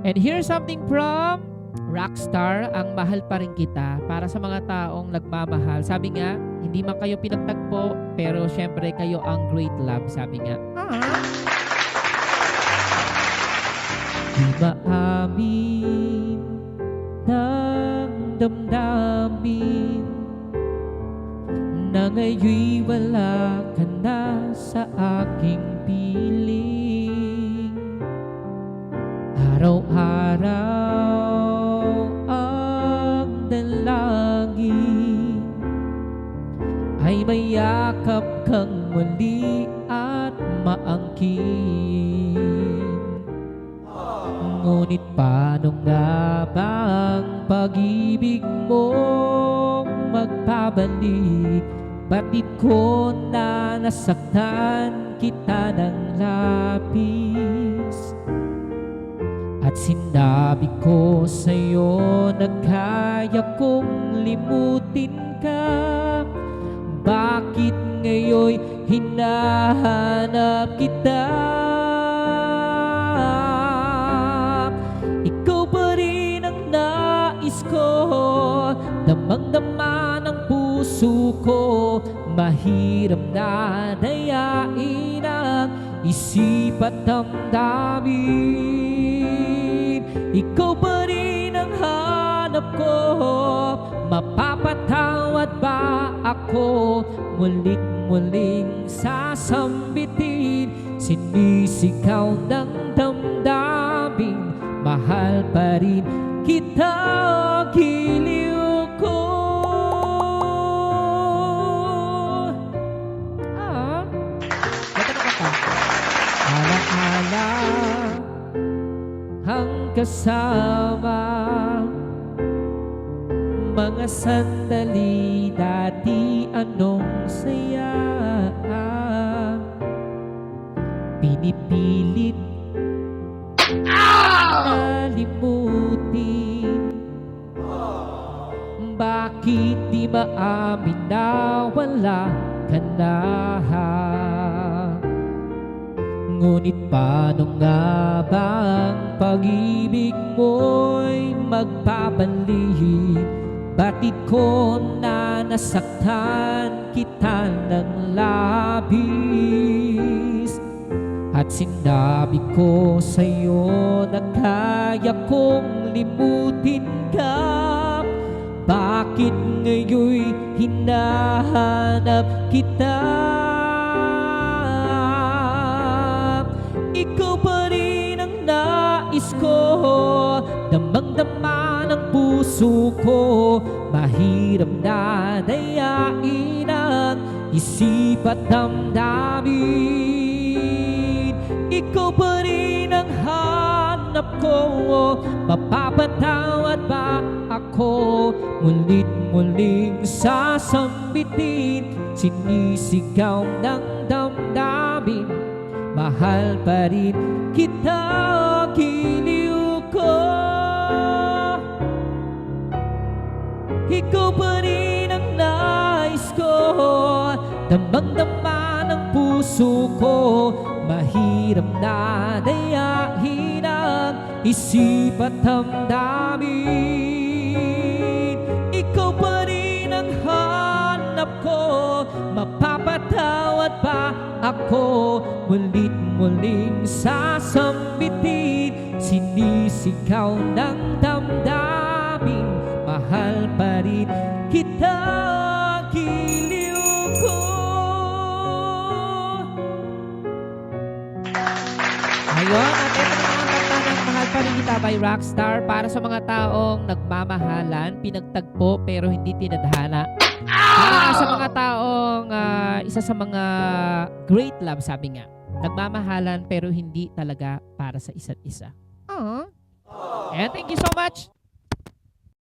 And here's something from Rockstar, ang mahal pa rin kita para sa mga taong nagmamahal. Sabi nga, hindi man kayo pinagtagpo, pero syempre kayo ang great love, sabi nga. Di ba amin ng damdamin na ngayon'y wala ka na sa aking piling? Araw-araw ang dalangin ay mayakap kang muli at maangkin. Ngunit paano nga ba ang pag-ibig mong magpabalik? Batid ko na nasaktan kita ng labis, at sinabi ko sa'yo na kaya kong limutin ka. Bakit ngayon'y hinahanap kita? Ikaw pa rin ang nais ko, damang-dama ng puso ko. Mahirap na dayain ang isip at damdamin. Ikaw pa rin ang hanap ko, mapapatawad ba ako? Muling-muling sasambitin, sinisigaw ng damdamin. Mahal pa rin kita, giliw ko. Ala-ala ang kasama, mga sandali dati anong saya. Pinipilit nalimutin, bakit di maamin na wala ka na? Ngunit paano nga ba ang pag-ibig mo'y magpabalik? Batid ko na nasaktan kita ng labis, at sinabi ko sa'yo na kaya kong limutin ka. Bakit ngayon'y hinahanap kita? Ikaw pa rin ang nais ko, damang-dama ng puso ko. Mahirap na dayain ang isip at damdamin. Ikaw pa rin ang hanap ko, mapapatawad ba ako? Mulit-muling sasambitin, sinisigaw ng damdamin. Mahal pa rin kita, giliw ko. Ikaw pa rin ang nais ko, damang-dama ng puso ko. Mahirap na dayain ang isip at damdamin. Ikaw pa rin ang hanap ko, mapapatawad ba ako? Mulit-muling sasambitin, sinisigaw ng damdamin. Mahal pa rin kita, giliw ko. Ayun, at ito na ang kanta ng Mahal Pa Rin Kita by Rockstar para sa mga taong nagmamahalan, pinagtagpo pero hindi tinadhana. Para sa mga taong isa sa mga great love, sabi nga, nagmamahalan pero hindi talaga para sa isa't isa. And thank you so much.